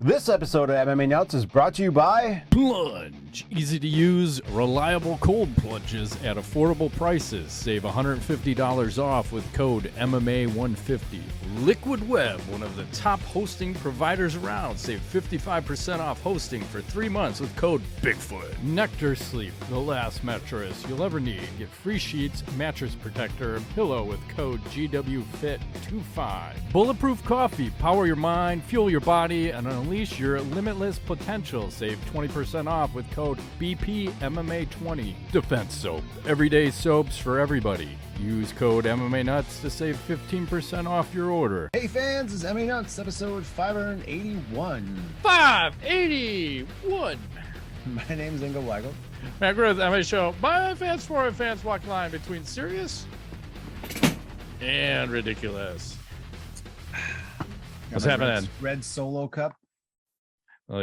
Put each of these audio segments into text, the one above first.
This episode of MMA Nuts is brought to you by Plunge. Easy to use, reliable cold plunges at affordable prices. Save $150 off with code MMA150. Liquid Web, one of the top hosting providers around. Save 55% off hosting for 3 months with code Bigfoot. Nectar Sleep, the last mattress you'll ever need. Get free sheets, mattress protector, and pillow with code GWFIT25. Bulletproof Coffee, power your mind, fuel your body, and unleash your limitless potential. Save 20% off with code BPMMA20. Defense Soap, everyday soaps for everybody. Use code MMA Nuts to save 15% off your order. Hey fans, this is MMA Nuts, episode 581. 581. My name is Ingo Weigel. Matt Groth, MMA Show. By fans, for fans, walk the line between serious and ridiculous. What's happening? Red Solo Cup. Well, I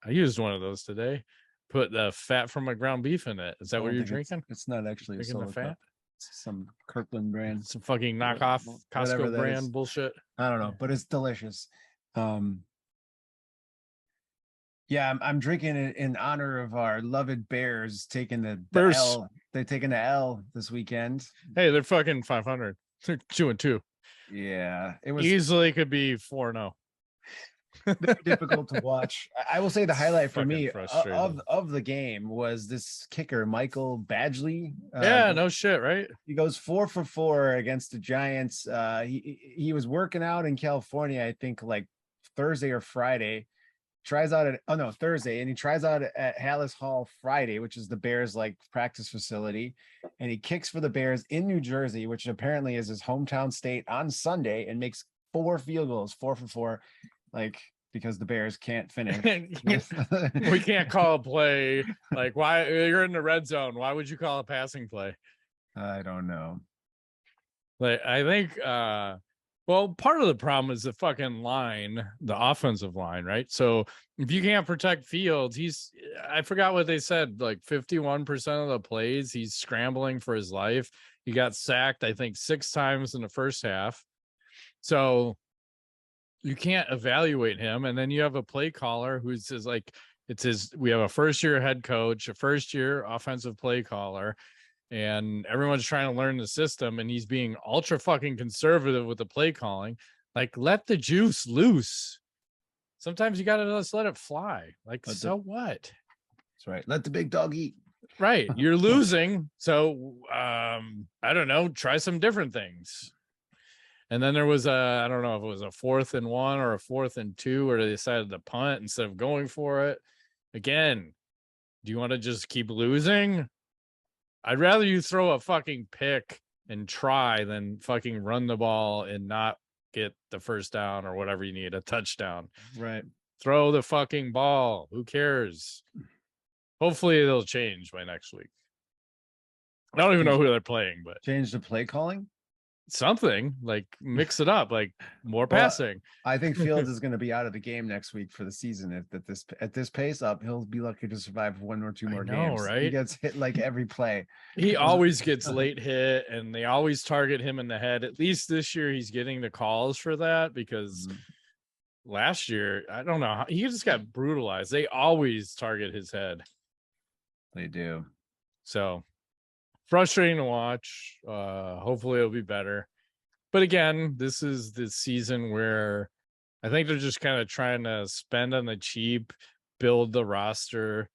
used one of those today. Put the fat from my ground beef in it. Is that what you're drinking? It's not actually a Drinking Solo the fat? Cup. It's some Kirkland brand. Some fucking knockoff Whatever Costco that brand is. bullshit. I don't know, but it's delicious. Yeah, I'm drinking it in honor of our loved Bears taking the Bears. L. They're taking the L this weekend. Hey, they're fucking 500. They're 2-2. Yeah, it was Easily could be 4-0. very difficult to watch. I will say the highlight for Fucking me frustrating. of the game was this kicker, Michael Badgley. Yeah, no shit, right? He goes 4 for 4 against the Giants. He was working out in California, I think like Thursday or Friday. Tries out at Thursday, and he tries out at Hallis Hall Friday, which is the Bears like practice facility, and he kicks for the Bears in New Jersey, which apparently is his hometown state, on Sunday, and makes 4 field goals, 4 for 4, like because the Bears can't finish. We can't call a play. Like, why? You're in the red zone. Why would you call a passing play? I don't know. Like, I think well, part of the problem is the fucking line, the offensive line, right? So if you can't protect Fields, I forgot what they said, like 51% of the plays, he's scrambling for his life. He got sacked, I think, 6 times in the first half. So you can't evaluate him. And then you have a play caller who's just like, we have a first-year head coach, a first-year offensive play caller, and everyone's trying to learn the system, and he's being ultra fucking conservative with the play calling. Like, let the juice loose. Sometimes you gotta just let it fly. Like, what? That's right. Let the big dog eat. Right. You're losing. So I don't know, try some different things. And then there was I don't know if it was a 4th and 1 or a 4th and 2, where they decided to punt instead of going for it. Again, do you want to just keep losing? I'd rather you throw a fucking pick and try than fucking run the ball and not get the first down or whatever you need, a touchdown. Right. Throw the fucking ball. Who cares? Hopefully it'll change by next week. I don't even know who they're playing, but Change the play calling. something, like mix it up, like more Well, passing. I think Fields is going to be out of the game next week for the season. At this pace up, he'll be lucky to survive 1 or 2 more games. Right? He gets hit like every play. He always gets late hit, and they always target him in the head. At least this year he's getting the calls for that, because last year, I don't know, he just got brutalized. They always target his head. They do. So frustrating to watch. Hopefully it'll be better. But again, this is the season where I think they're just kind of trying to spend on the cheap, build the roster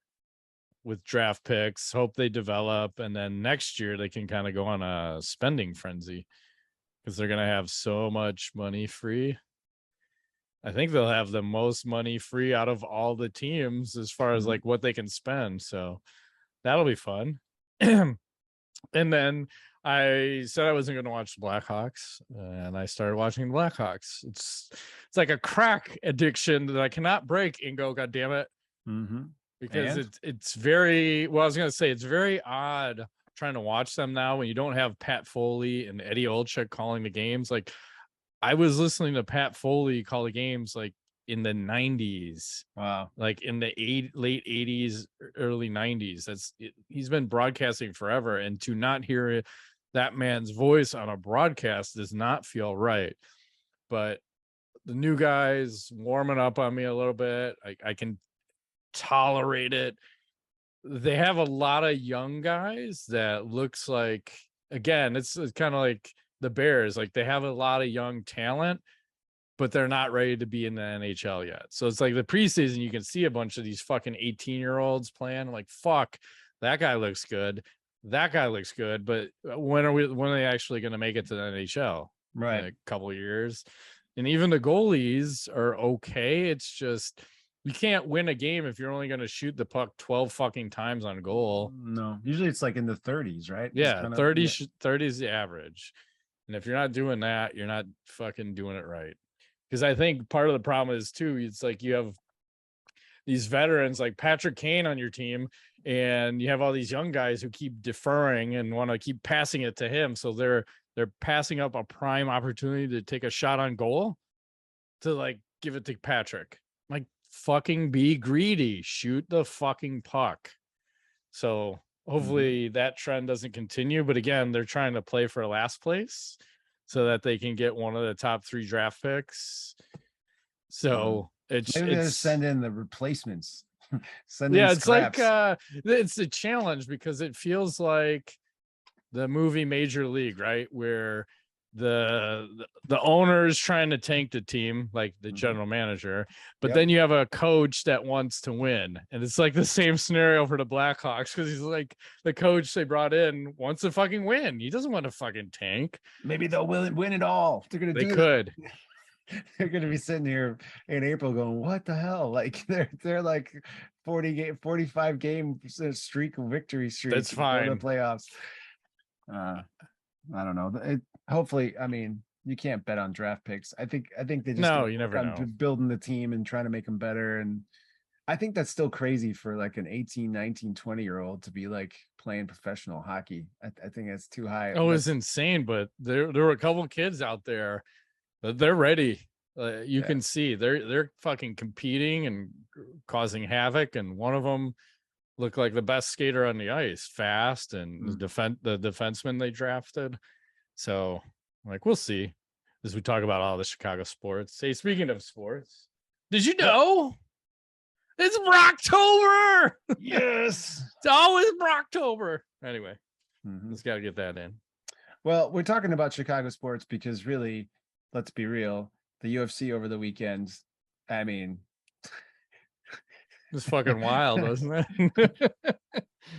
with draft picks, hope they develop, and then next year they can kind of go on a spending frenzy, because they're going to have so much money free. I think they'll have the most money free out of all the teams as far as like what they can spend. So that'll be fun. And then I said I wasn't going to watch the Blackhawks, and I started watching the Blackhawks. It's like a crack addiction that I cannot break, Ingo, God damn it. Because it's very, well, I was going to say, it's very odd trying to watch them now when you don't have Pat Foley and Eddie Olczyk calling the games. Like, I was listening to Pat Foley call the games like in the 90s. Wow. Like in the late 80s, early 90s. He's been broadcasting forever, and to not hear that man's voice on a broadcast does not feel right. But the new guys warming up on me a little bit. I can tolerate it. They have a lot of young guys that looks like, again, it's kind of like the Bears. Like they have a lot of young talent, but they're not ready to be in the NHL yet. So it's like the preseason, you can see a bunch of these fucking 18-year-olds playing. I'm like, fuck, that guy looks good. That guy looks good. But when are they actually going to make it to the NHL? Right. In a couple of years. And even the goalies are okay. It's just you can't win a game if you're only going to shoot the puck 12 fucking times on goal. No, usually it's like in the 30s, right? Yeah, Kind of, 30 30 is the average. And if you're not doing that, you're not fucking doing it right. Because I think part of the problem is too, it's like you have these veterans like Patrick Kane on your team, and you have all these young guys who keep deferring and want to keep passing it to him. So they're passing up a prime opportunity to take a shot on goal to like give it to Patrick. Like fucking be greedy, shoot the fucking puck. So hopefully that trend doesn't continue. But again, they're trying to play for last place so that they can get one of the top 3 draft picks. So maybe they'll send in the replacements. It's scraps. Like it's a challenge because it feels like the movie Major League, right? Where the owner is trying to tank the team, like the general manager, but then you have a coach that wants to win, and it's like the same scenario for the Blackhawks because he's like the coach they brought in wants to fucking win. He doesn't want to fucking tank. Maybe they'll win it all. They could. They're gonna be sitting here in April going, what the hell? Like they're like 45 game victory streak. That's fine. The playoffs. I don't know. Hopefully, I mean, you can't bet on draft picks. I think they just you never know. Building the team and trying to make them better. And I think that's still crazy for like an 18, 19, 20-year-old to be like playing professional hockey. I think it's too high. Oh, it's insane. But there were a couple kids out there that they're ready. You can see they're fucking competing and causing havoc. And one of them looked like the best skater on the ice, fast, and the defenseman they drafted. So like, we'll see as we talk about all the Chicago sports. Hey, speaking of sports, did you know it's Brocktober? Yes. It's always Brocktober. Anyway, just got to get that in. Well, we're talking about Chicago sports because really, let's be real, the UFC over the weekend, I mean, it's fucking wild, wasn't it?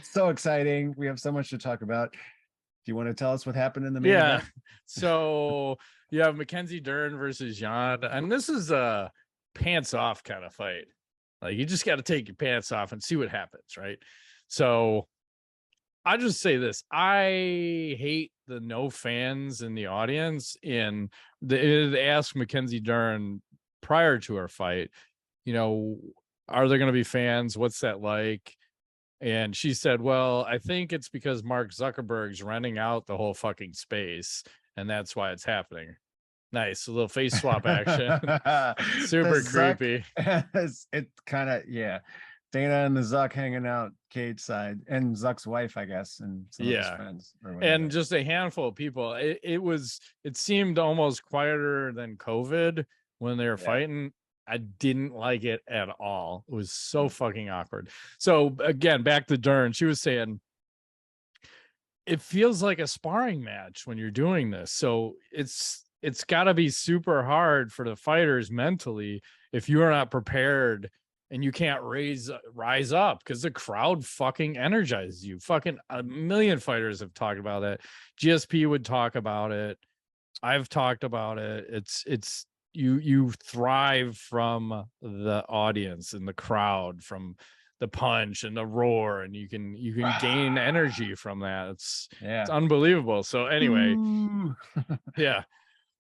So exciting. We have so much to talk about. Do you want to tell us what happened in the main event? So you have Mackenzie Dern versus Jan, and this is a pants off kind of fight. Like you just got to take your pants off and see what happens, right? So I just say this: I hate the no fans in the audience. And they asked Mackenzie Dern prior to her fight, you know, are there going to be fans? What's that like? And she said, well, I think it's because Mark Zuckerberg's renting out the whole fucking space, and that's why it's happening. Nice. A little face swap action. Super creepy. It kind of, Dana and the Zuck hanging out cage side, and Zuck's wife, I guess, and some of his friends. And just a handful of people. It seemed almost quieter than COVID when they were fighting. I didn't like it at all. It was so fucking awkward. So again, back to Dern, she was saying it feels like a sparring match when you're doing this. So it's got to be super hard for the fighters mentally if you are not prepared and you can't rise up because the crowd fucking energizes you. Fucking a million fighters have talked about that. GSP would talk about it. I've talked about it. It's you thrive from the audience and the crowd, from the punch and the roar, and you can gain energy from that. It's unbelievable. So anyway,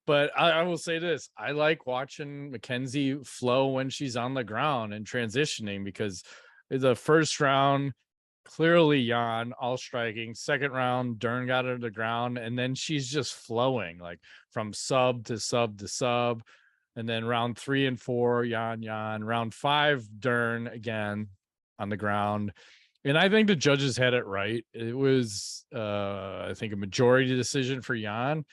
but I will say this: I like watching Mackenzie flow when she's on the ground and transitioning, because the first round, clearly Jan all striking. Second round, Dern got her to the ground, and then she's just flowing like from sub to sub to sub. And then round 3 and 4, Jan. Round 5, Dern again on the ground. And I think the judges had it right. It was, I think, a majority decision for Jan.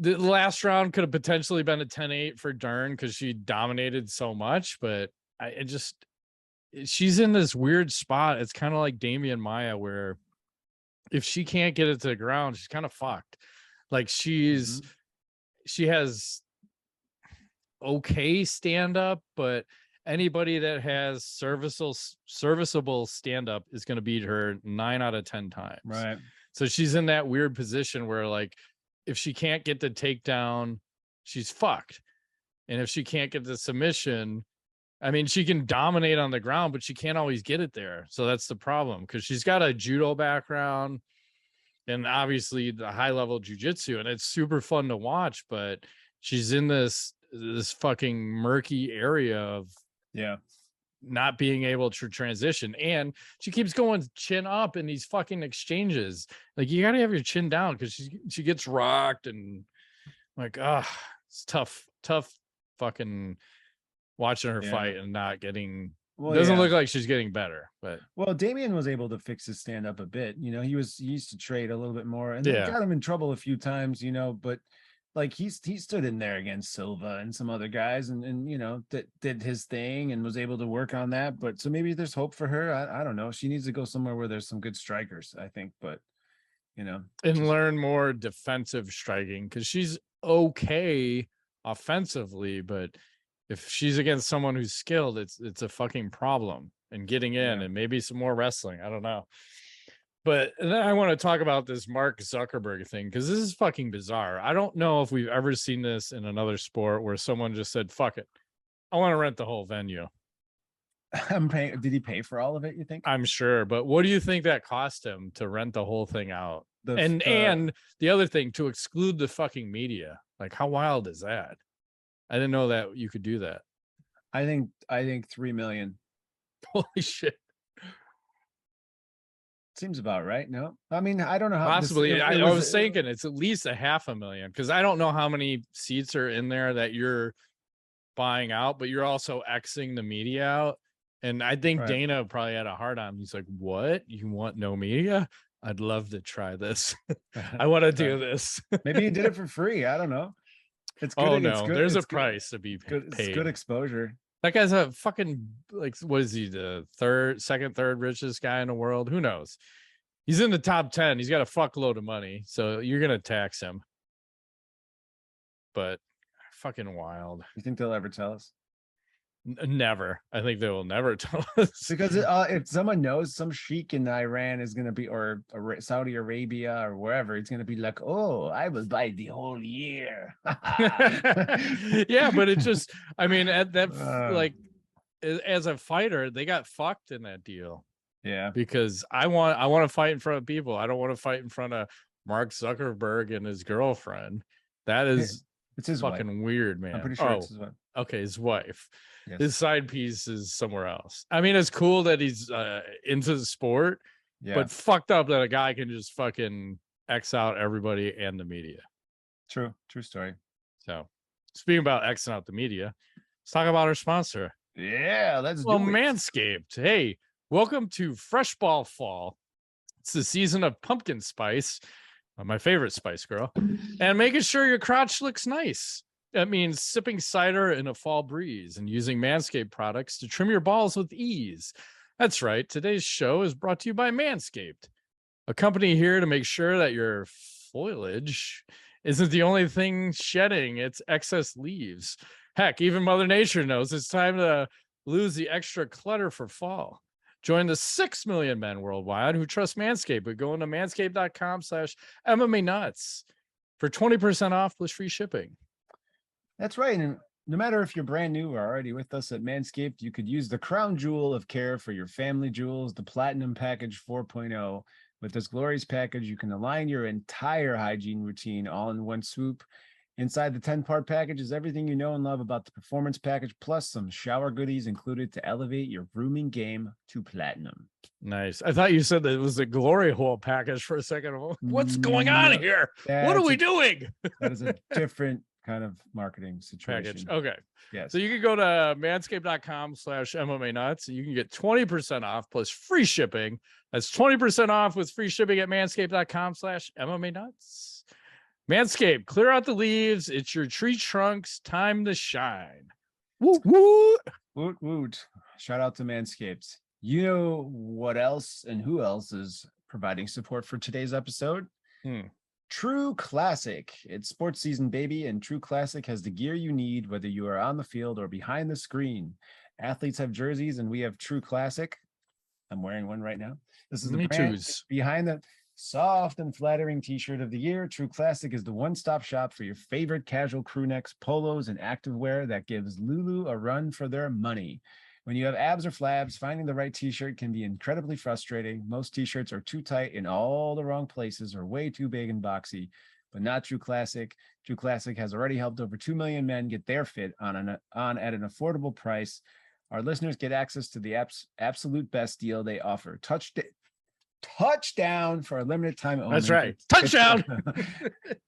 The last round could have potentially been a 10-8 for Dern because she dominated so much, but she's in this weird spot. It's kind of like Damian Maya, where if she can't get it to the ground, she's kind of fucked. Like she has okay stand up, but anybody that has serviceable stand up is going to beat her 9 out of 10 times. Right. So she's in that weird position where, like, if she can't get the takedown, she's fucked. And if she can't get the submission, I mean, she can dominate on the ground, but she can't always get it there. So that's the problem, because she's got a judo background and obviously the high level jujitsu, and it's super fun to watch, but she's in this fucking murky area of not being able to transition, and she keeps going chin up in these fucking exchanges. Like, you gotta have your chin down, because she gets rocked, and like, it's tough fucking watching her fight and not getting. Well, doesn't look like she's getting better, but Damian was able to fix his stand up a bit. He used to trade a little bit more, and they got him in trouble a few times, but like he stood in there against Silva and some other guys, and did his thing and was able to work on that. But so maybe there's hope for her. I don't know. She needs to go somewhere where there's some good strikers, I think, but and learn more defensive striking, because she's okay offensively, but if she's against someone who's skilled, it's a fucking problem. And getting in, and maybe some more wrestling. I don't know. But then I want to talk about this Mark Zuckerberg thing, because this is fucking bizarre. I don't know if we've ever seen this in another sport where someone just said, fuck it, I want to rent the whole venue. I'm paying. Did he pay for all of it, you think? I'm sure. But what do you think that cost him to rent the whole thing out? And the other thing, to exclude the fucking media. Like, how wild is that? I didn't know that you could do that. I think $3 million. Holy shit. Seems about right. No, I mean, I don't know how. Possibly. I was thinking it's at least $500,000, because I don't know how many seats are in there that you're buying out, but you're also Xing the media out. And I think Dana probably had a hard on. He's like, what? You want no media? I'd love to try this. I want to do this. Maybe he did it for free. I don't know. It's good. Oh, no, it's good. There's it's a price to be paid. It's good exposure. That guy's a fucking, like, what is he, the second, third richest guy in the world? Who knows? He's in the top 10. He's got a fuckload of money, so you're going to tax him. But fucking wild. You think they'll ever tell us? Never. I think they will never tell us. Because if someone knows, some sheik in Iran is going to be, or Saudi Arabia or wherever, it's going to be like, oh, I will buy the whole year. Yeah, but it just, I mean, at that, like, as a fighter, they got fucked in that deal. Yeah. Because I want to fight in front of people. I don't want to fight in front of Mark Zuckerberg and his girlfriend. That is it's his fucking wife. Weird, man. I'm pretty sure it's his wife. Okay, his wife. Yes. His side piece is somewhere else. I mean, it's cool that he's into the sport, but fucked up that a guy can just fucking X out everybody and the media. True story. So, speaking about Xing out the media, let's talk about our sponsor. Yeah, let's do it. Manscaped. Hey, welcome to Fresh Ball Fall. It's the season of pumpkin spice, my favorite spice girl, and making sure your crotch looks nice. That means sipping cider in a fall breeze and using Manscaped products to trim your balls with ease. That's right. Today's show is brought to you by Manscaped, a company here to make sure that your foliage isn't the only thing shedding its excess leaves. Heck, even Mother Nature knows it's time to lose the extra clutter for fall. Join the 6 million men worldwide who trust Manscaped by going to manscaped.com/MMA nuts for 20% off plus free shipping. That's right. And no matter if you're brand new or already with us at Manscaped, you could use the crown jewel of care for your family jewels, the Platinum Package 4.0. With this glorious package, you can align your entire hygiene routine all in one swoop. Inside the 10-part package is everything you know and love about the Performance Package, plus some shower goodies included to elevate your grooming game to platinum. Nice. I thought you said that it was a glory hole package for a second. What's going on here? What are we doing? That is a different kind of marketing situation. Package. Okay. Yes. So you can go to manscaped.com/MMA nuts. You can get 20% off plus free shipping. That's 20% off with free shipping at manscaped.com/MMA nuts. Manscaped, clear out the leaves. It's your tree trunk's time to shine. Woo. Woo! Woot woot. Shout out to Manscaped. You know what else and who else is providing support for today's episode? True Classic. It's sports season, baby, and True Classic has the gear you need, whether you are on the field or behind the screen. Athletes have jerseys, and we have True Classic. I'm wearing one right now. This is the brand behind the soft and flattering t-shirt of the year. True Classic is the one-stop shop for your favorite casual crew necks, polos, and activewear that gives Lulu a run for their money. When you have abs or flabs, finding the right t-shirt can be incredibly frustrating. Most t-shirts are too tight in all the wrong places or way too big and boxy, but not True Classic. True Classic has already helped over 2 million men get their fit on at an affordable price. Our listeners get access to the absolute best deal they offer. Touchdown for a limited time only. That's right. Touchdown.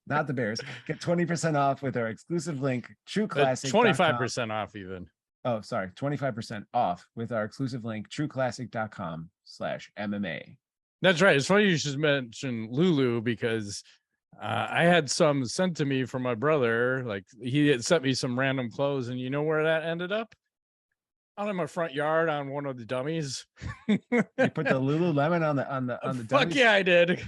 Not the Bears. Get 20% off with our exclusive link, True Classic. 25% off even. Oh, sorry. 25% off with our exclusive link, trueclassic.com/MMA. That's right. It's funny you should mention Lulu because I had some sent to me from my brother. Like he had sent me some random clothes, and you know where that ended up? Out in my front yard on one of the dummies. You put the Lululemon on the Fuck dummies? yeah, I did.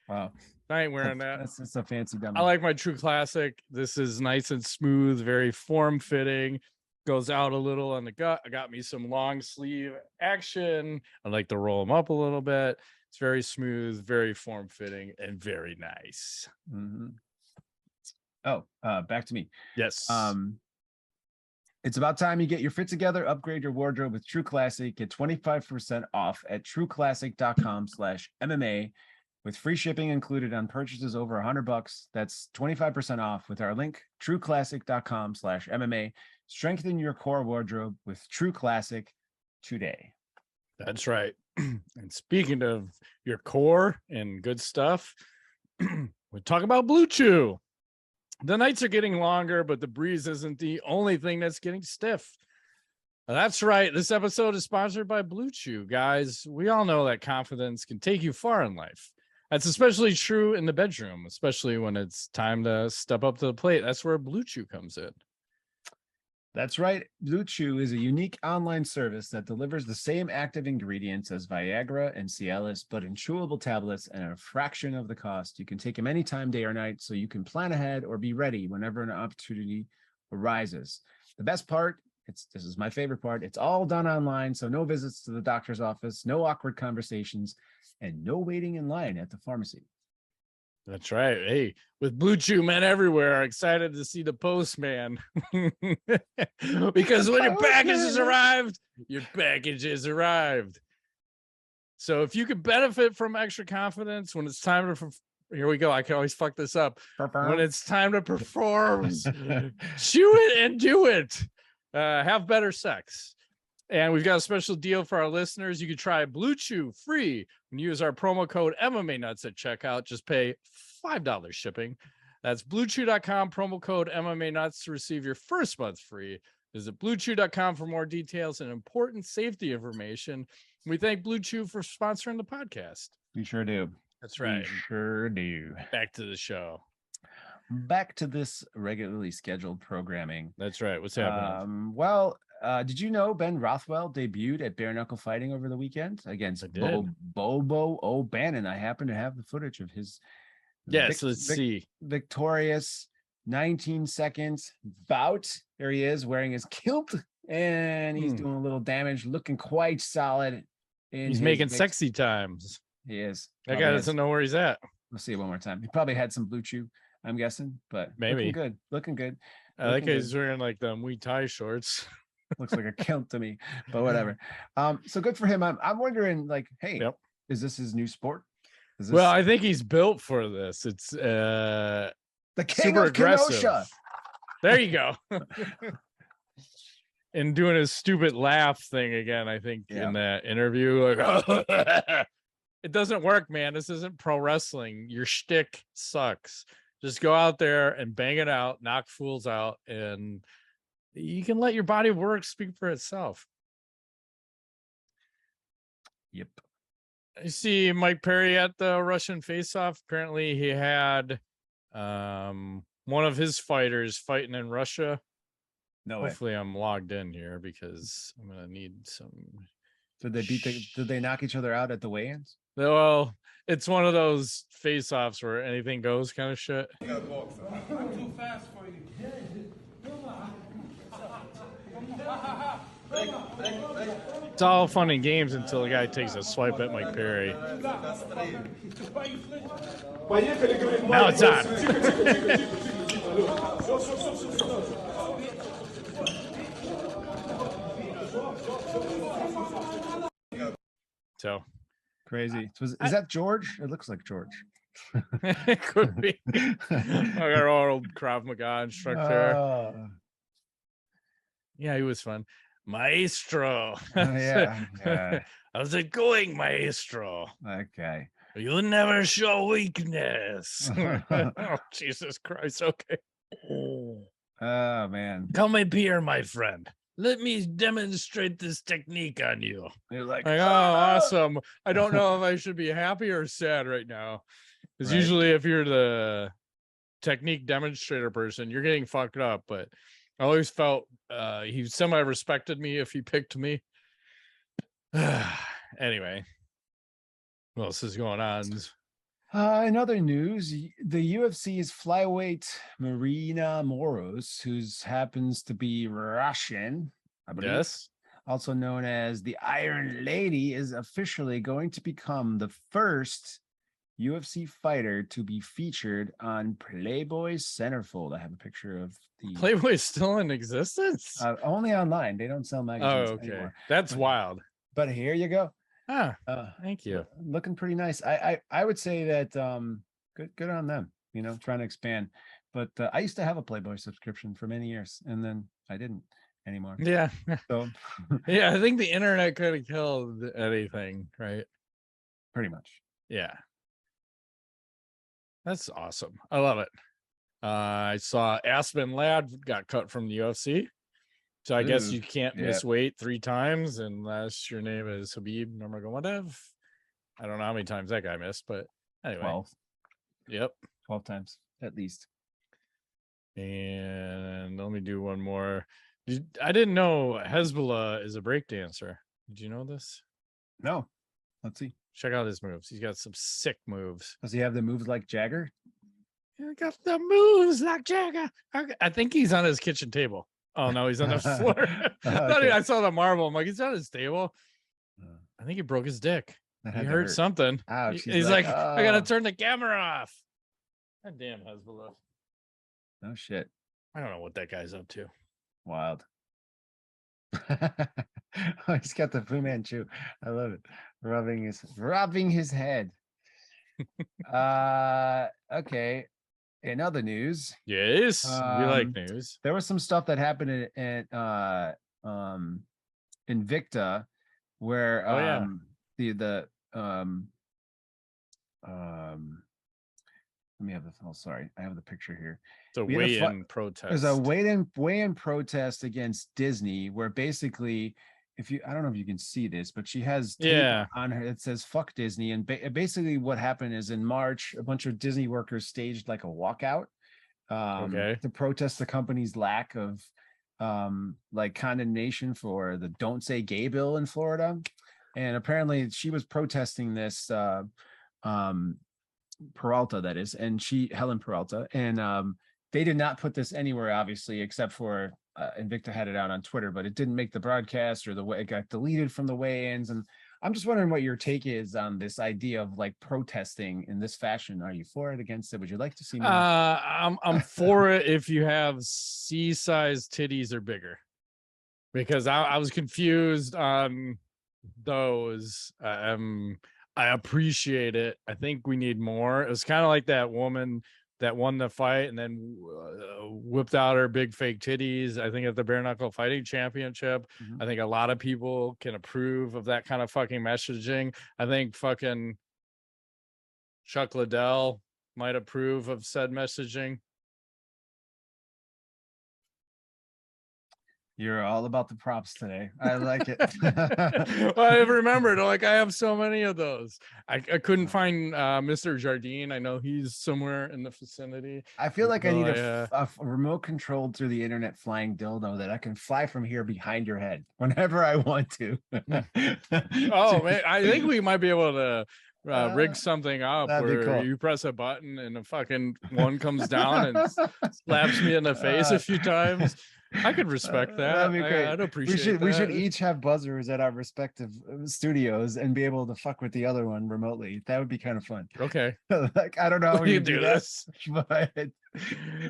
Wow. I ain't wearing that. That's a fancy dummy. I like my True Classic. This is nice and smooth, very form fitting. Goes out a little on the gut. I got me some long sleeve action. I like to roll them up a little bit. It's very smooth, very form fitting, and very nice. Mm-hmm. Oh, back to me. Yes. It's about time you get your fit together, upgrade your wardrobe with True Classic. Get 25% off at trueclassic.com/MMA with free shipping included on purchases over $100. That's 25% off with our link, trueclassic.com/MMA. Strengthen your core wardrobe with True Classic today. That's right. And speaking of your core and good stuff, we talk about Blue Chew. The nights are getting longer, but the breeze isn't the only thing that's getting stiff. That's right. This episode is sponsored by Blue Chew. Guys, we all know that confidence can take you far in life. That's especially true in the bedroom, especially when it's time to step up to the plate. That's where Blue Chew comes in. That's right. Blue Chew is a unique online service that delivers the same active ingredients as Viagra and Cialis, but in chewable tablets and at a fraction of the cost. You can take them anytime, day or night, so you can plan ahead or be ready whenever an opportunity arises. The best part, this is my favorite part, it's all done online, so no visits to the doctor's office, no awkward conversations, and no waiting in line at the pharmacy. That's right. Hey, with Blue Chew men everywhere, excited to see the postman. Because when your package has arrived, your package has arrived. So if you could benefit from extra confidence when it's time to, here we go. I can always fuck this up. When it's time to perform, chew it and do it. Have better sex. And we've got a special deal for our listeners. You can try Blue Chew free and use our promo code MMA Nuts at checkout. Just pay $5 shipping. That's bluechew.com, promo code MMA Nuts to receive your first month free. Visit bluechew.com for more details and important safety information. We thank Blue Chew for sponsoring the podcast. We sure do. That's right. We sure do. Back to the show. Back to this regularly scheduled programming. That's right. What's happening? Did you know Ben Rothwell debuted at Bare Knuckle Fighting over the weekend against Bobo O'Bannon? I happen to have the footage of his let's see. Victorious 19 seconds bout. There he is wearing his kilt, and he's doing a little damage, looking quite solid. He's making sexy times. He is. That guy doesn't know where he's at. Let's see it one more time. He probably had some Blue Chew, I'm guessing, but maybe looking good. I like he's wearing like the Muay Thai shorts. Looks like a kilt to me, but whatever. So good for him. I'm wondering, like, hey, is this his new sport? Well, I think he's built for this. It's the king of Kenosha. There you go. And doing his stupid laugh thing again, I think in that interview, like, it doesn't work, man. This isn't pro wrestling. Your shtick sucks. Just go out there and bang it out, knock fools out, and you can let your body of work speak for itself. Yep. I see Mike Perry at the Russian face-off. Apparently he had One of his fighters fighting in Russia. No way. Hopefully I'm logged in here because I'm gonna need some. Did they knock each other out at the weigh-ins? Well, it's one of those face-offs where anything goes kind of shit. I'm too fast for you. It's all fun and games until the guy takes a swipe at Mike Perry. Now it's on. So Crazy. Is that George? It looks like George. it could be. Our old Krav Maga instructor. Yeah, he was fun. Maestro. Yeah. How's it going, Maestro? Okay. You never show weakness. Oh, Jesus Christ. Okay. Oh man. Come up here, my friend. Let me demonstrate this technique on you. You're like, oh, awesome. I don't know if I should be happy or sad right now. Because Right. usually if you're the technique demonstrator person, you're getting fucked up. But I always felt he semi-respected me if he picked me. Anyway, what else is going on? In other news, the UFC's flyweight Marina Moros, who happens to be Russian, I believe, Yes. also known as the Iron Lady, is officially going to become the first UFC fighter to be featured on Playboy Centerfold. I have a picture of the Playboy's still in existence? only online. They don't sell magazines anymore. That's wild. But here you go. Thank you. Looking pretty nice. I would say that good on them, trying to expand. But I used to have a Playboy subscription for many years, and then I didn't anymore. Yeah. So Yeah, I think the internet could have killed anything, right? pretty much. Yeah. That's awesome. I love it. I saw Aspen Ladd got cut from the UFC. So I guess you can't miss weight 3 times unless your name is Habib Nurmagomedov. I don't know how many times that guy missed, but anyway. 12. Yep. 12 times at least. And let me do one more. I didn't know Hezbollah is a breakdancer. Did you know this? No. Let's see. Check out his moves. He's got some sick moves. Does he have the moves like Jagger? He got the moves like Jagger. I think he's on his kitchen table. Oh no, he's on the floor. Okay. I saw the marble. I'm like, he's on his table. I think he broke his dick. That He had to heard hurt. something. Ouch, He's like, I gotta "Oh." turn the camera off. God damn Hezbollah. No shit. I don't know what that guy's up to. Wild. Oh, he's got the Fu Manchu. I love it. Rubbing his head. Okay. In other news, Yes, we like news. there was some stuff that happened at Invicta where Oh, yeah. let me have sorry, I have the picture here. It's a We had a weigh-in protest. There's a weigh-in protest against Disney where basically, I don't know if you can see this, but she has tape on her. It says "fuck Disney," and basically what happened is in March, a bunch of Disney workers staged like a walkout to protest the company's lack of like condemnation for the "Don't Say Gay" bill in Florida, and apparently she was protesting this. Peralta, that is, and Helen Peralta, and they did not put this anywhere, obviously, except for Invicta had it out on Twitter, but it didn't make the broadcast, or the way it got deleted from the weigh-ins. And I'm just wondering what your take is on this idea of like protesting in this fashion. Are you for it, against it? Would you like to see more? I'm for it if you have C-sized titties or bigger, because I was confused on those. I appreciate it. I think we need more. It was kind of like that woman that won the fight and then whipped out her big fake titties. I think at the bare knuckle fighting championship, I think a lot of people can approve of that kind of fucking messaging. I think fucking Chuck Liddell might approve of said messaging. You're all about the props today. I like it. Well, I remembered, like, I have so many of those. I couldn't find Mr. Jardine. I know he's somewhere in the vicinity. I feel like I Though need I, a remote controlled through the internet flying dildo that I can fly from here behind your head whenever I want to. oh man, I think we might be able to rig Uh, something up that'd be where cool. you press a button and a fucking one comes down and slaps me in the face a few times. I could respect That'd that. be great. I'd appreciate We should that. each have buzzers at our respective studios and be able to fuck with the other one remotely. That would be kind of fun. Okay, Like I don't know how we you can do do that, this. but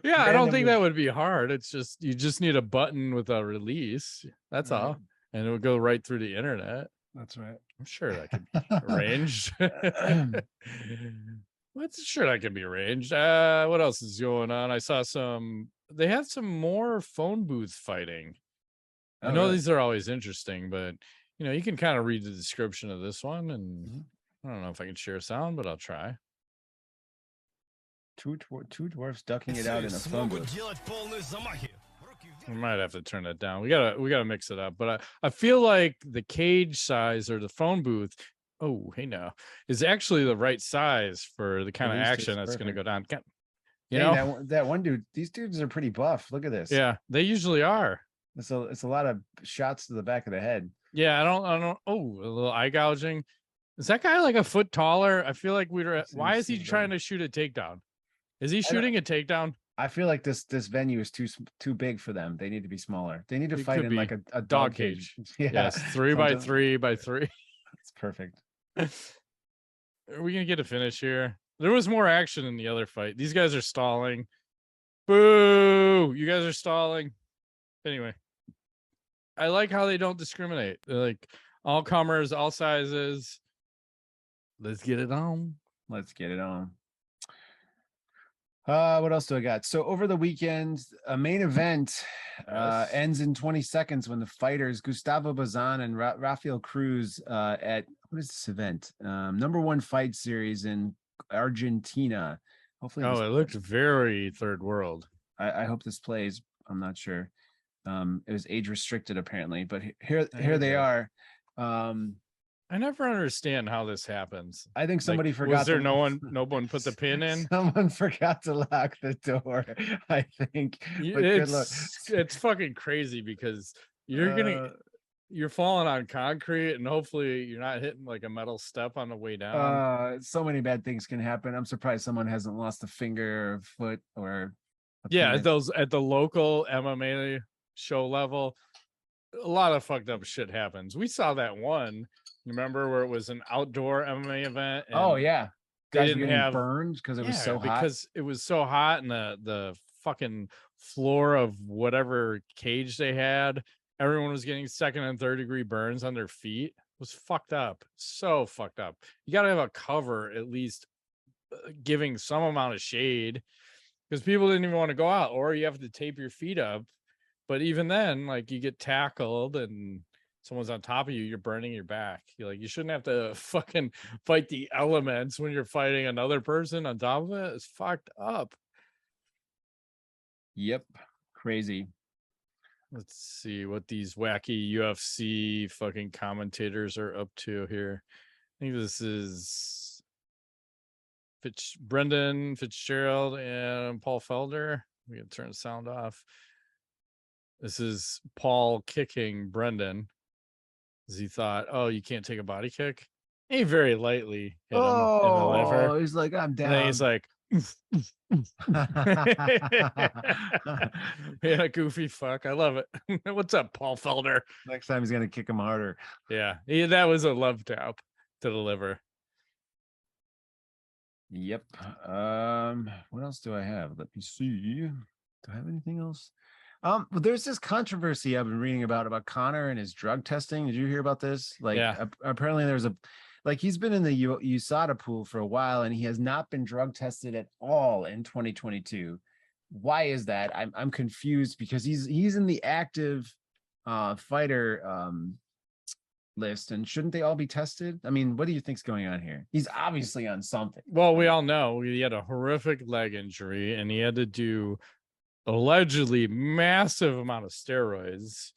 Yeah, I don't think randomly. that would be hard. It's just you just need a button with a release. That's Right. all, and it would go right through the internet. That's right. I'm sure that could be arranged. What's sure that can be arranged. What else is going on? I saw some. They had some more phone booth fighting. I Oh, know really? these are always interesting, but you can kind of read the description of this one, and Mhm. I don't know if I can share sound, but I'll try. Two dwarfs ducking it out in a phone booth. We might have to turn that down. We gotta mix it up. But I feel like the cage size or the phone booth, oh hey now, is actually the right size for the kind of these two, action it's that's gonna go perfect. down. Dang, that one dude. These dudes are pretty buff. Look at this. Yeah, they usually are. It's a lot of shots to the back of the head. Yeah, I don't. Oh, a little eye gouging. Is that guy like a foot taller? I feel like why is he trying to shoot a takedown? Is he I don't- shooting a takedown? I feel like this venue is too big for them. They need to be smaller. They need to It fight could in like be. a Dog cage. cage. Yeah. Yes, 3x3x3. It's perfect. Are we gonna get a finish here? There was more action in the other fight. These guys are stalling. Boo! You guys are stalling. Anyway, I like how they don't discriminate. They're like all comers, all sizes. Let's get it on. Let's get it on. What else do I got? So over the weekend, a main event Yes. ends in 20 seconds when the fighters Gustavo Bazan and Rafael Cruz at what is this event? #1 fight series in Argentina. Hopefully, Oh, it looked very third world. I hope this plays. I'm not sure. It was age restricted apparently, but here There they you go. are. I never understand how this happens. I think somebody Like, forgot. was there no one put the pin in? Someone forgot to lock the door. I think. But good luck. It's fucking crazy because you're falling on concrete and hopefully you're not hitting like a metal step on the way down. So many bad things can happen. I'm surprised someone hasn't lost a finger or foot or Yeah, those at the local MMA show level, a lot of fucked up shit happens. We saw that one. You remember where it was an outdoor MMA event? Oh yeah, they guys didn't were getting have burned because it was so hot. Because it was so hot, and the fucking floor of whatever cage they had, everyone was getting second and third degree burns on their feet. It was fucked up, so fucked up. You got to have a cover at least, giving some amount of shade, because people didn't even want to go out, or you have to tape your feet up. But even then, like, you get tackled and someone's on top of you, you're burning your back. You shouldn't have to fucking fight the elements when you're fighting another person on top of it. It's fucked up. Yep, crazy. Let's see what these wacky UFC fucking commentators are up to here. I think this is Brendan Fitzgerald and Paul Felder. We can turn the sound off. This is Paul kicking Brendan, as he thought, oh, you can't take a body kick. He very lightly hit him in the liver. He's like, I'm down. And then he's like, yeah, goofy fuck. I love it. What's up, Paul Felder? Next time he's gonna kick him harder. Yeah, that was a love tap to the liver. Yep. What else do I have? Let me see. Do I have anything else? Well, there's this controversy I've been reading about Connor and his drug testing. Did you hear about this? Like, Yeah. Apparently there's he's been in the USADA pool for a while and he has not been drug tested at all in 2022. Why is that? I'm confused because he's in the active fighter list, and shouldn't they all be tested? I mean, what do you think's going on here? He's obviously on something. Well, we all know he had a horrific leg injury and he had to do allegedly massive amount of steroids.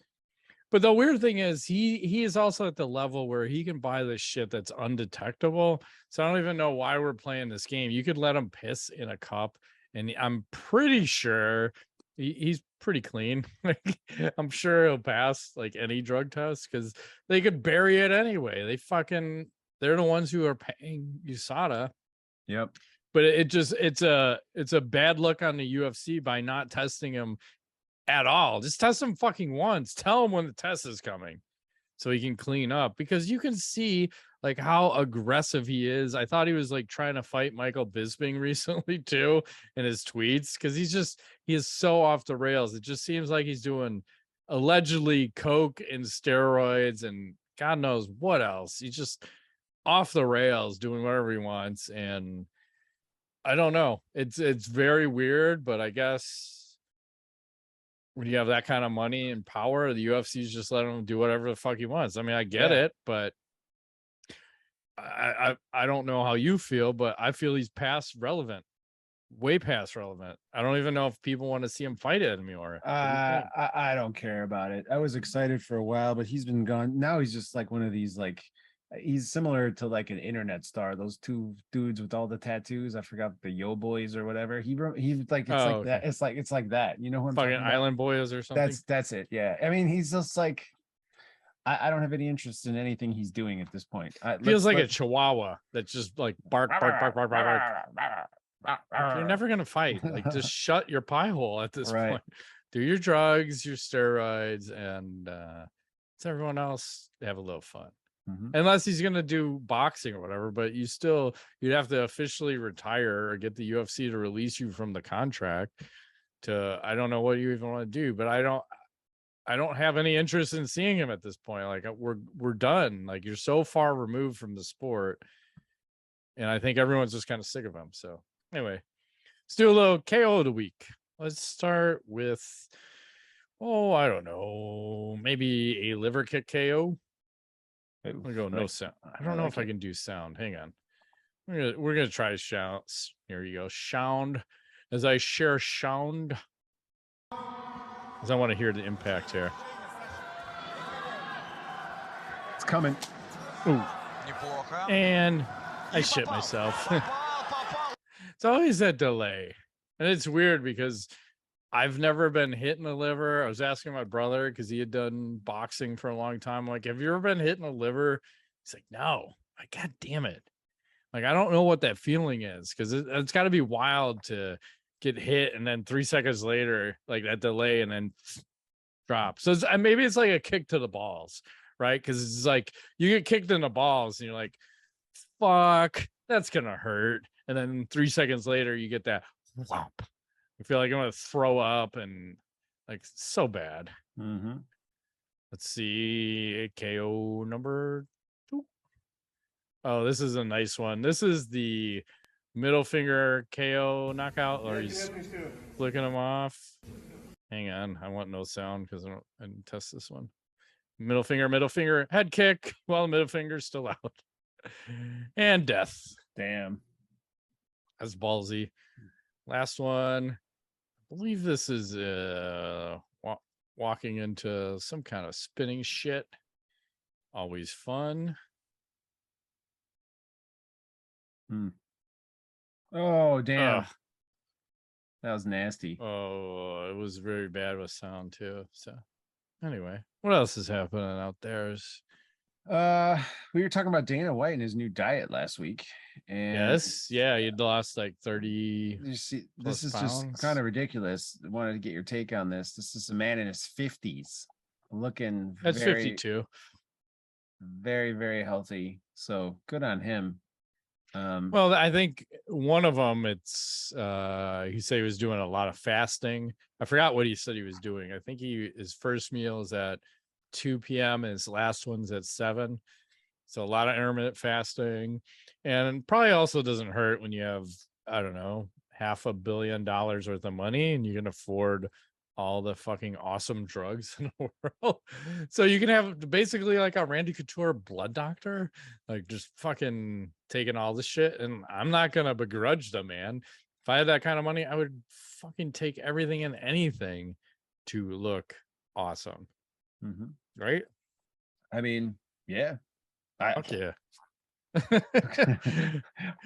But the weird thing is he is also at the level where he can buy this shit that's undetectable. So I don't even know why we're playing this game. You could let him piss in a cup, and I'm pretty sure he's pretty clean. Like, I'm sure he'll pass like any drug test because they could bury it anyway. They're the ones who are paying USADA. Yep. But it's a bad look on the UFC by not testing him at all. Just test him fucking once. Tell him when the test is coming so he can clean up, because you can see like how aggressive he is. I thought he was like trying to fight Michael Bisping recently too in his tweets, because he is so off the rails. It just seems like he's doing allegedly coke and steroids and God knows what else. He's just off the rails doing whatever he wants, and I don't know. It's very weird, but I guess when you have that kind of money and power, the UFC's just letting him do whatever the fuck he wants. I mean, I get it, but I don't know how you feel, but I feel he's past relevant, way past relevant. I don't even know if people want to see him fight it anymore. I don't care about it. I was excited for a while, but he's been gone. Now he's just like one of these like he's similar to like an internet star. Those two dudes with all the tattoos. I forgot the Yo Boys or whatever. He like it's like that. It's like that. You know who I'm fucking talking about? Island Boys or something. That's it. Yeah. I mean, he's just like I don't have any interest in anything he's doing at this point. Feels like a chihuahua that just like bark. You're never gonna fight. Like, just shut your pie hole at this point. Do your drugs, your steroids, and let everyone else have a little fun. Unless he's gonna do boxing or whatever, but you'd have to officially retire or get the UFC to release you from the contract. I don't know what you even want to do, but I don't have any interest in seeing him at this point. Like, we're done. Like, you're so far removed from the sport, and I think everyone's just kind of sick of him. So anyway, let's do a little KO of the week. Let's start with, I don't know, maybe a liver kick KO. I'm gonna go no sound. I don't know if I can do sound. Hang on. We're gonna try shouts. Here you go. Sound. As I share sound. Because I want to hear the impact here. It's coming. Ooh. And I shit myself. It's always that delay. And it's weird because I've never been hit in the liver. I was asking my brother because he had done boxing for a long time. I'm like, have you ever been hit in the liver? He's like, no. Like, God damn it. Like, I don't know what that feeling is, because it's got to be wild to get hit and then 3 seconds later, like that delay, and then drop. So maybe it's like a kick to the balls, right? Because it's like you get kicked in the balls and you're like, fuck, that's going to hurt. And then 3 seconds later, you get that whomp. I feel like I'm going to throw up, and like, so bad. Let's see. KO number 2. Oh, this is a nice one. This is the middle finger KO knockout, or he's flicking him off. Hang on. I want no sound because I didn't test this one. Middle finger, head kick while the middle finger's still out. And death. Damn. That's ballsy. Last one. I believe this is walking into some kind of spinning shit. Always fun. Oh, damn. That was nasty. Oh, it was very bad with sound too. So anyway, what else is happening out there? We were talking about Dana White and his new diet last week. And you'd lost like 30. You see, this is pounds. Just kind of ridiculous. I wanted to get your take on this. This is a man in his 50s, looking That's 52. Very, very healthy. So good on him. Well, I think one of them, it's he said he was doing a lot of fasting. I forgot what he said he was doing. I think his first meal is at 2 p.m. and his last one's at 7. So a lot of intermittent fasting, and probably also doesn't hurt when you have, I don't know, $500 million worth of money and you can afford all the fucking awesome drugs in the world. So you can have basically like a Randy Couture blood doctor, like just fucking taking all this shit. And I'm not going to begrudge the man. If I had that kind of money, I would fucking take everything and anything to look awesome. Mhm. Right? I mean, yeah. Fuck yeah.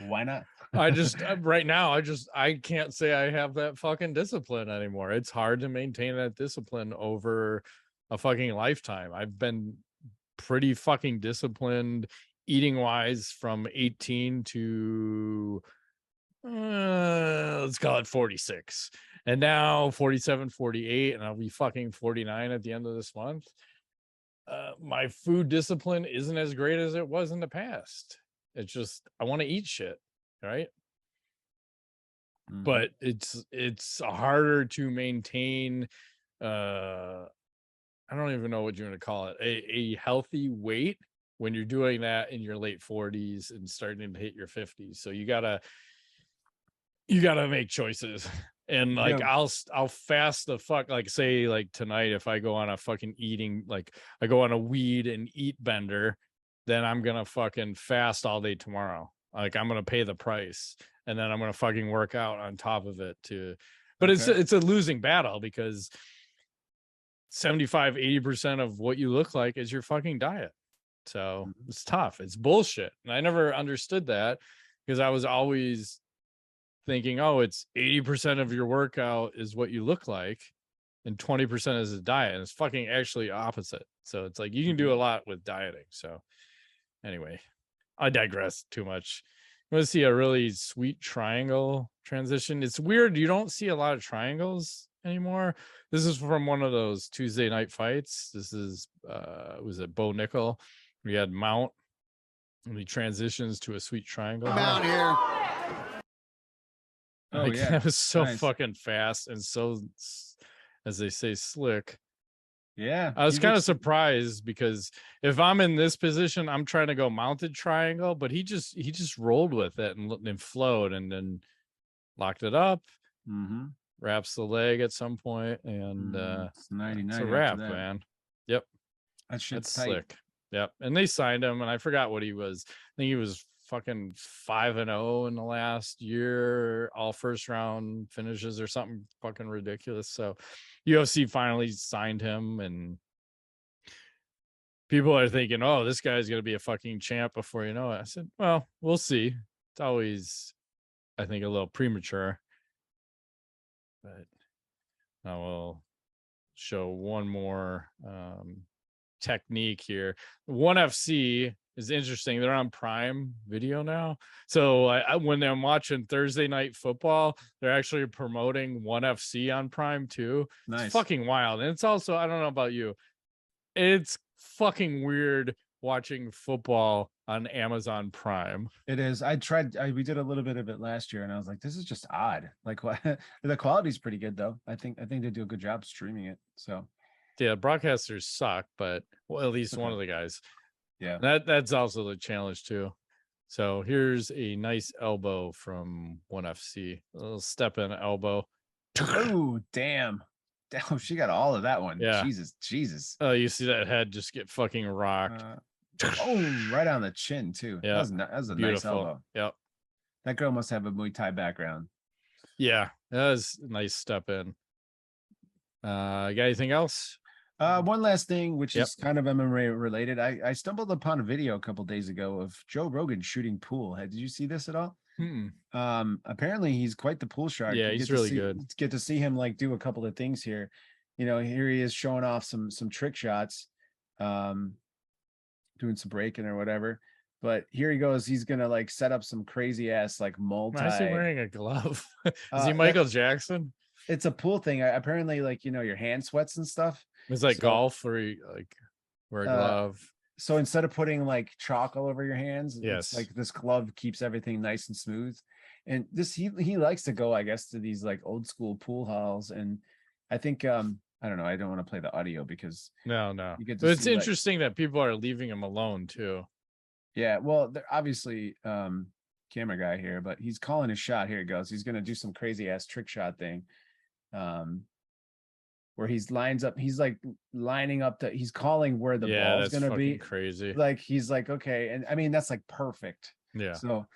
Why not? I just right now, I can't say I have that fucking discipline anymore. It's hard to maintain that discipline over a fucking lifetime. I've been pretty fucking disciplined eating wise from 18 to let's call it 46, and now 47, 48, and I'll be fucking 49 at the end of this month. My food discipline isn't as great as it was in the past. It's just I want to eat shit, right? Mhm. But it's harder to maintain I don't even know what you want to call it, a healthy weight when you're doing that in your late 40s and starting to hit your 50s. So you gotta make choices. And like Yeah. I'll fast the fuck, like say like tonight, if I go on a fucking eating, like I go on a weed and eat bender, then I'm gonna fucking fast all day tomorrow. Like I'm gonna pay the price, and then I'm gonna fucking work out on top of it too. But Okay. it's a losing battle because 75-80% of what you look like is your fucking diet. So Mhm. it's tough. It's bullshit. And I never understood that because I was always thinking, oh, it's 80% of your workout is what you look like and 20% is a diet. And it's fucking actually opposite. So it's like you can do a lot with dieting. So anyway, I digress too much. You want to see a really sweet triangle transition? It's weird. You don't see a lot of triangles anymore. This is from one of those Tuesday night fights. This is was it Bo Nickel? We had Mount and he transitions to a sweet triangle. Out here. Oh, Like, yeah. that was so Nice. fucking fast and so, as they say, slick. Yeah. I was he kind of looks- surprised because if I'm in this position, I'm trying to go mounted triangle, but he just rolled with it and flowed and then locked it up, Mhm. wraps the leg at some point, and It's 99 it's a after wrap, that. man. Yep, That shit's that's tight. slick. Yep, and they signed him, and I forgot what he was. I think he was fucking 5-0 in the last year, all first round finishes or something fucking ridiculous. So UFC finally signed him, and people are thinking, oh, this guy's gonna be a fucking champ before you know it. I said, well, we'll see. It's always, I think, a little premature, but I will show one more technique here. ONE FC is interesting. They're on Prime Video now. So when I'm watching Thursday night football, they're actually promoting ONE FC on Prime too. Nice. It's fucking wild. And it's also, I don't know about you, it's fucking weird watching football on Amazon Prime. It is. We did a little bit of it last year and I was like, this is just odd. Like what the quality's pretty good though. I think they do a good job streaming it. So Yeah, broadcasters suck, but well, at least one Okay. of the guys. yeah. That's also the challenge too. So here's a nice elbow from ONE FC. A little step in elbow. Oh, damn. Damn, she got all of that one. Yeah. Jesus. Oh, you see that head just get fucking rocked. Oh, right on the chin too. Yeah. That was a nice Beautiful. elbow. Yep. That girl must have a Muay Thai background. Yeah, that was a nice step in. You got anything else? One last thing, which Yep. is kind of MMA related. I stumbled upon a video a couple days ago of Joe Rogan shooting pool. Did you see this at all? Apparently he's quite the pool shark. Yeah, You he's get to really see- good. Get to see him like do a couple of things here. You know, here he is showing off some trick shots, doing some breaking or whatever. But here he goes. He's gonna like set up some crazy ass like multi. Why is he wearing a glove? Is he that- Michael Jackson? It's a pool thing. Apparently, like your hand sweats and stuff. It's like So- golf where you like wear a glove. So instead of putting like chalk all over your hands, Yes. it's like this glove keeps everything nice and smooth. And this he likes to go, I guess, to these like old school pool halls. And I think I don't know, I don't want to play the audio because No. you get to But it's see, like- interesting that people are leaving him alone too. yeah, well, they're obviously camera guy here, but he's calling his shot. Here it goes. He's gonna do some crazy ass trick shot thing. Where he's lines up, he's like lining up he's calling where the ball's that's gonna fucking be. crazy. Like he's like, okay, and I mean that's like perfect. Yeah. So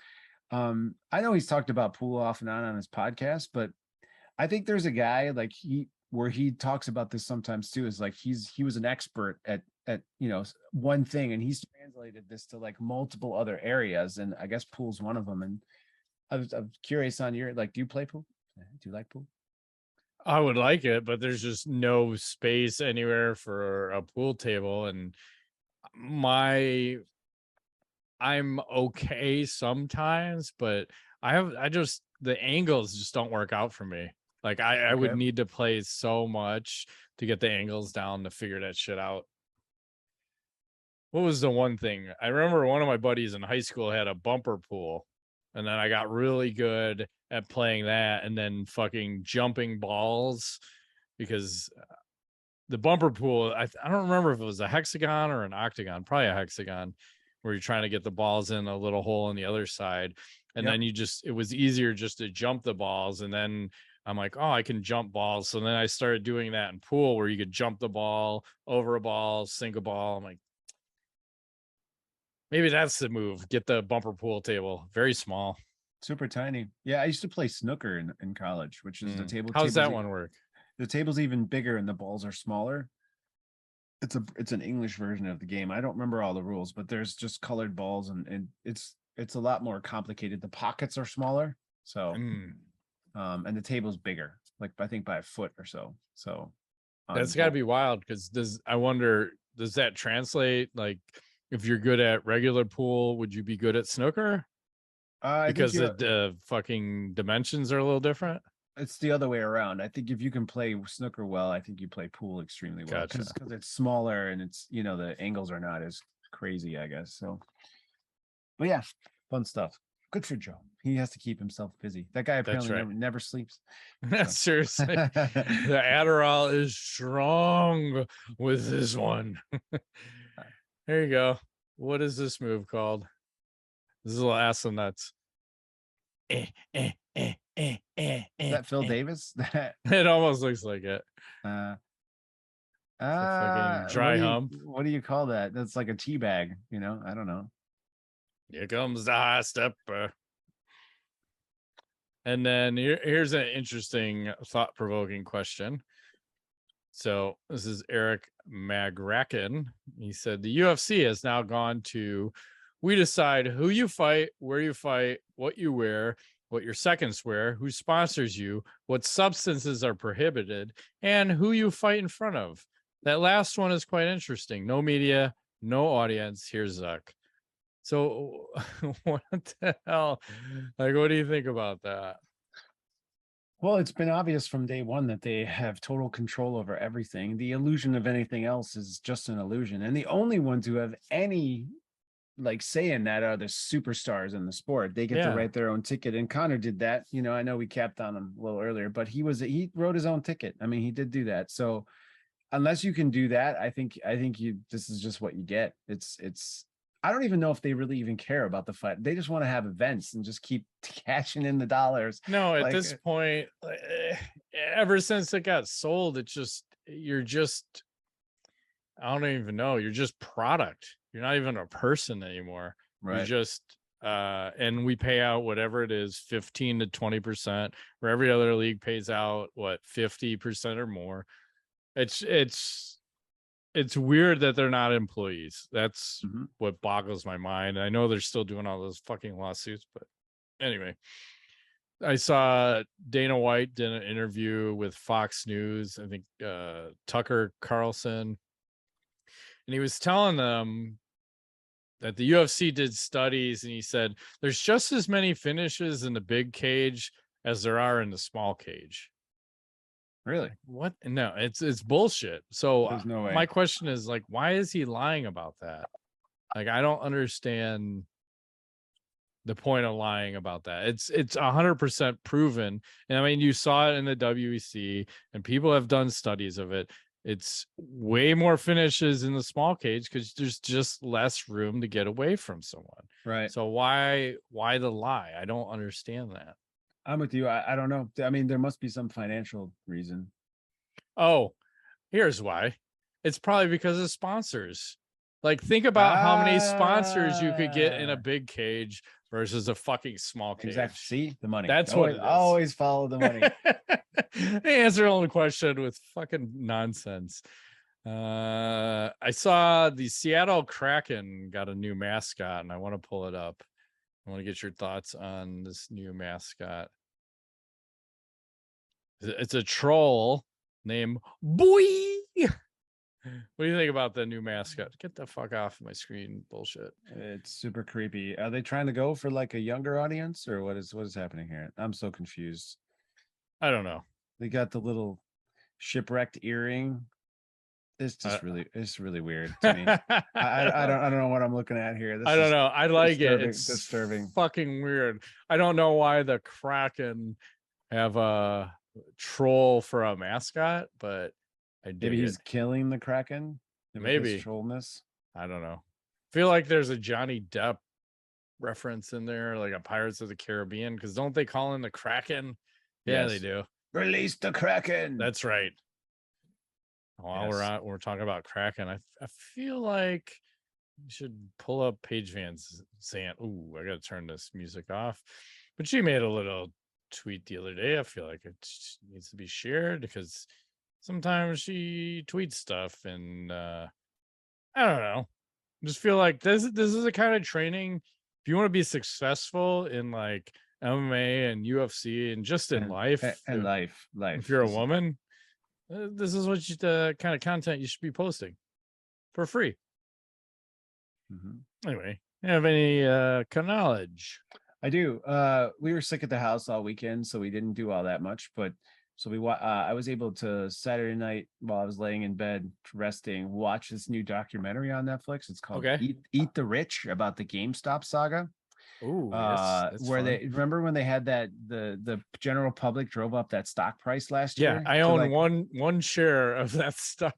I know he's talked about pool off and on his podcast, but I think there's a guy like where he talks about this sometimes too, is like he was an expert at one thing, and he's translated this to like multiple other areas, and I guess pool's one of them. And I'm curious on your, like, do you play pool? Do you like pool? I would like it, but there's just no space anywhere for a pool table. And my I'm okay sometimes, but the angles just don't work out for me. Like I would Okay. need to play so much to get the angles down to figure that shit out. What was the one thing? I remember one of my buddies in high school had a bumper pool, and then I got really good at playing that, and then fucking jumping balls, because the bumper pool, I don't remember if it was a hexagon or an octagon, probably a hexagon, where you're trying to get the balls in a little hole on the other side. And Yep. then it was easier just to jump the balls. And then I'm like, oh, I can jump balls. So then I started doing that in pool, where you could jump the ball, over a ball, sink a ball. I'm like, maybe that's the move. Get the bumper pool table. Very small. Super tiny. Yeah, I used to play snooker in college, which is the table. How's that table's one work? The table's even bigger and the balls are smaller. It's an English version of the game. I don't remember all the rules, but there's just colored balls, and it's a lot more complicated. The pockets are smaller, so and the table's bigger, like I think by a foot or so. So That's got to be wild, because I wonder, does that translate? Like, if you're good at regular pool, would you be good at snooker? Because the fucking dimensions are a little different. It's the other way around. I think if you can play snooker well, I think you play pool extremely well, because it's smaller and it's, the angles are not as crazy, I guess. So, but yeah, fun stuff. Good for Joe. He has to keep himself busy. That guy apparently never sleeps. Seriously, the Adderall is strong with this one. There you go. What is this move called? This is a little ass and nuts. Is that Phil Davis? It almost looks like it. Dry hump. What do you call that? That's like a tea bag, I don't know. Here comes the high stepper. And then here's an interesting, thought-provoking question. So this is Eric Magraken. He said the UFC has now gone to, we decide who you fight, where you fight, what you wear, what your seconds wear, who sponsors you, what substances are prohibited, and who you fight in front of. That last one is quite interesting. No media, no audience. Here's Zuck. So what the hell? Like, what do you think about that? Well, it's been obvious from day one that they have total control over everything. The illusion of anything else is just an illusion. And the only ones who have any say in that are the superstars in the sport. They get to write their own ticket. And Connor did that. I know we capped on him a little earlier, but he wrote his own ticket. I mean, he did do that. So unless you can do that, I think this is just what you get. It's I don't even know if they really even care about the fight. They just want to have events and just keep cashing in the dollars. No, at this point, ever since it got sold, you're just, I don't even know. You're just product. You're not even a person anymore. Right. You're just, and we pay out whatever it is, 15 to 20%, where every other league pays out 50% or more. It's weird that they're not employees. That's what boggles my mind. I know they're still doing all those fucking lawsuits, but anyway, I saw Dana White did an interview with Fox News, I think Tucker Carlson, and he was telling them that the UFC did studies, and he said there's just as many finishes in the big cage as there are in the small cage. Really? What? No, it's bullshit. So there's no way. My question is, why is he lying about that? I don't understand the point of lying about that. It's 100% proven. And I mean, you saw it in the WEC, and people have done studies of it. It's way more finishes in the small cage because there's just less room to get away from someone. Right. So why the lie? I don't understand that. I'm with you. I don't know. I mean, there must be some financial reason. Oh, here's why. It's probably because of sponsors. Like, think about how many sponsors you could get in a Ah. big cage versus a fucking small cage. Exactly. See the money. That's what always, it is. always follow the money. They answer all the question with fucking nonsense. I saw the Seattle Kraken got a new mascot, and I want to pull it up. I want to get your thoughts on this new mascot. It's a troll named Boy. What do you think about the new mascot? Get the fuck off my screen, bullshit. It's super creepy. Are they trying to go for like a younger audience, or what is happening here? I'm so confused. I don't know. They got the little shipwrecked earring. It's just it's really weird to me. I don't know what I'm looking at here. This I don't is know. I like it. disturbing- It's disturbing. fucking weird. I don't know why the Kraken have a troll for a mascot, but I dig Maybe he's it. killing the Kraken. with his Maybe. trollness. I don't know. Feel like there's a Johnny Depp reference in there, like a Pirates of the Caribbean, because don't they call him the Kraken? Yeah, they Yes. do. Release the Kraken. That's right. While we're talking about Kraken, I feel like you should pull up Paige Van Zandt. Ooh, I gotta turn this music off. But she made a little tweet the other day. I feel like it needs to be shared because sometimes she tweets stuff, and I don't know. Just feel like this is the kind of training. If you want to be successful in like MMA and UFC and just in life, and life. if you're a This is- woman, this is what the kind of content you should be posting for free. Mhm. Anyway, have any knowledge? I do. We were sick at the house all weekend, so we didn't do all that much. But so I was able to Saturday night while I was laying in bed resting, watch this new documentary on Netflix. It's called Okay. Eat the Rich, about the GameStop saga. Ooh, that's Where fun. they remember when they had that the general public drove up that stock price last year. I to, own like, one share of that stock.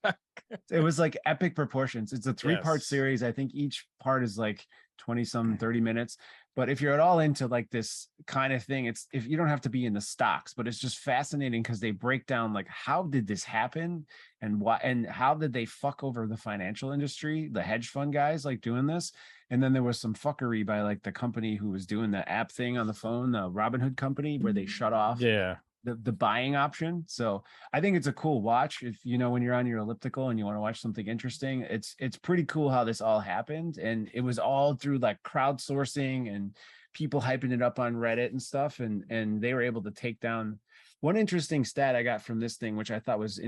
it was like epic proportions. It's a 3-part Yes. series. I think each part is like 20 some 30 minutes. But if you're at all into like this kind of thing, it's if you don't have to be in the stocks, but it's just fascinating because they break down like how did this happen and why and how did they fuck over the financial industry, the hedge fund guys like doing this. And then there was some fuckery by like the company who was doing the app thing on the phone, the Robinhood company, where they shut off Yeah. the buying option. So I think it's a cool watch. If you know when you're on your elliptical and you want to watch something interesting, it's pretty cool how this all happened. And it was all through like crowdsourcing and people hyping it up on Reddit and stuff. And they were able to take down. One interesting stat I got from this thing, which I thought was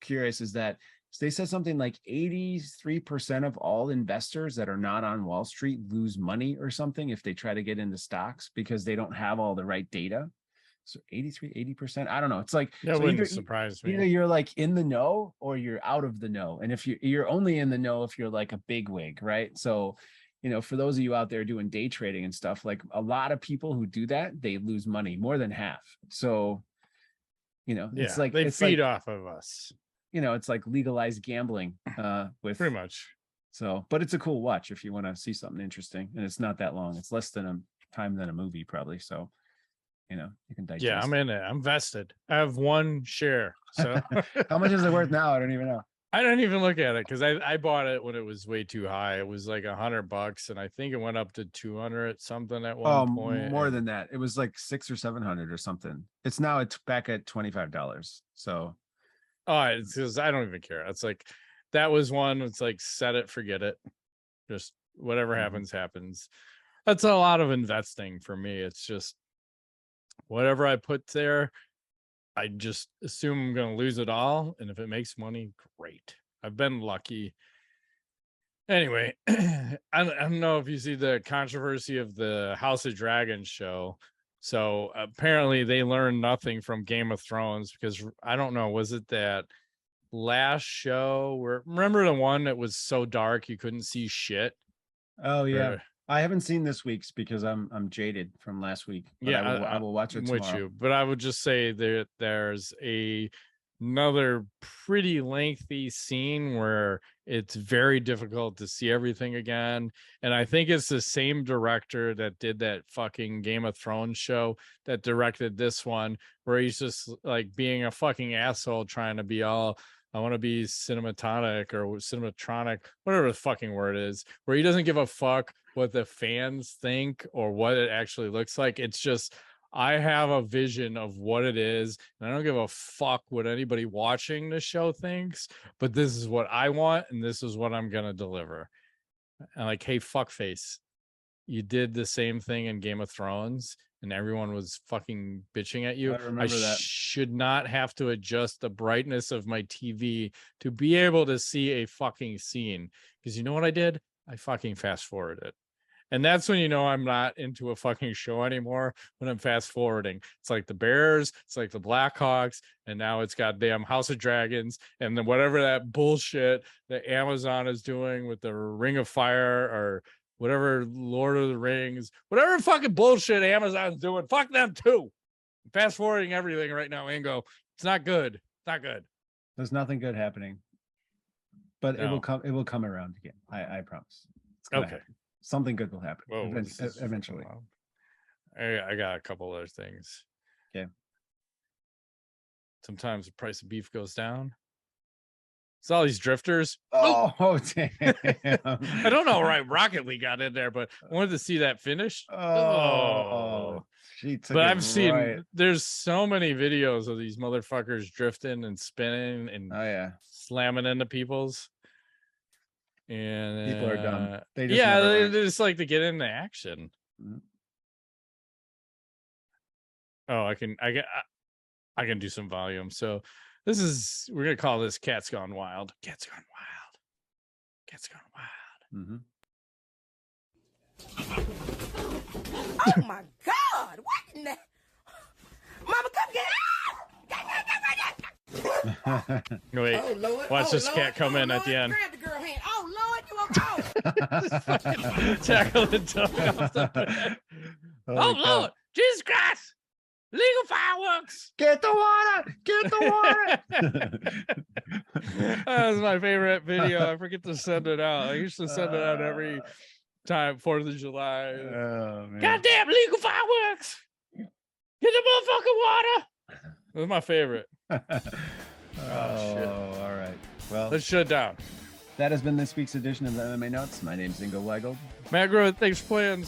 curious, is that they said something like 83% of all investors that are not on Wall Street lose money or something if they try to get into stocks because they don't have all the right data. So 80%. I don't know. It's like, That so wouldn't either, surprise either me. you're like in the know or you're out of the know. And if you're only in the know if you're like a big wig, right? So, for those of you out there doing day trading and stuff, like a lot of people who do that, they lose money, more than half. So, it's like they it's feed like, off of us. It's like legalized gambling with Pretty much. So, but it's a cool watch if you want to see something interesting, and it's not that long. It's less than a time than a movie probably. So, you can digest. Yeah, I'm in it. I'm vested. I have one share. So How much is it worth now? I don't even know. I don't even look at it because I bought it when it was way too high. It was like $100, and I think it went up to 200 something at one point. More and- than that. It was like 600 or 700 or something. It's back at $25. So it's because I don't even care. It's like that was one. It's like set it, forget it. Just whatever Mhm. happens. That's a lot of investing for me. It's just whatever I put there, I just assume I'm going to lose it all. And if it makes money, great. I've been lucky. Anyway, I don't know if you see the controversy of the House of Dragons show. So apparently they learned nothing from Game of Thrones because I don't know, was it that last show where remember the one that was so dark you couldn't see shit? oh yeah. Or- I haven't seen this week's because I'm jaded from last week. But yeah, I will watch it I'm tomorrow. with you, but I would just say that there's another pretty lengthy scene where it's very difficult to see everything again, and I think it's the same director that did that fucking Game of Thrones show that directed this one, where he's just like being a fucking asshole trying to be all I want to be cinematonic or cinematronic, whatever the fucking word is, where he doesn't give a fuck what the fans think or what it actually looks like. It's just, I have a vision of what it is, and I don't give a fuck what anybody watching the show thinks, but this is what I want, and this is what I'm gonna deliver. And like, hey, fuckface, you did the same thing in Game of Thrones, and everyone was fucking bitching at you. I remember that. Should not have to adjust the brightness of my TV to be able to see a fucking scene. Because you know what I did? I fucking fast forwarded it. And that's when you know I'm not into a fucking show anymore, when I'm fast forwarding. It's like the Bears, it's like the Blackhawks, and now it's goddamn House of Dragons, and then whatever that bullshit that Amazon is doing with the Ring of Fire or whatever Lord of the Rings, whatever fucking bullshit Amazon's doing, fuck them too. Fast forwarding everything right now, Ingo. It's not good. It's not good. There's nothing good happening, but it No. will come. It will come around again. I promise. It's gonna Okay. happen. Something good will happen Whoa, this is eventually. wild. I got a couple other things. Okay. Sometimes the price of beef goes down. It's all these drifters. Oh, damn. I don't know why Rocket League got in there, but I wanted to see that finish. Oh, she took But it I've seen right. there's so many videos of these motherfuckers drifting and spinning and Oh yeah, slamming into people's. And people are dumb. They just yeah, never they learn. just like to get into action. Mhm. Oh, I can do some volume. So we're gonna call this Cat's Gone Wild. Cat's Gone Wild. Cat's Gone Wild. Mhm. Oh my God! What in the? Mama, come get out! Wait, Oh Lord! watch oh, this Lord. cat come in at Lord. the end. Grab the girl hand. Oh Lord, you won't go. Tackle the dog off the bed. Holy Oh cow. Lord, Jesus Christ! Legal fireworks. Get the water! Get the water! That was my favorite video. I forget to send it out. I used to send it out every time 4th of July. Oh, man. Goddamn legal fireworks! Get the motherfucking water. That was my favorite. Oh, shit. all right. Well, Let's shut down. that has been this week's edition of the MMA Notes. My name's Ingo Weigel. Matt Groth, thanks for playing.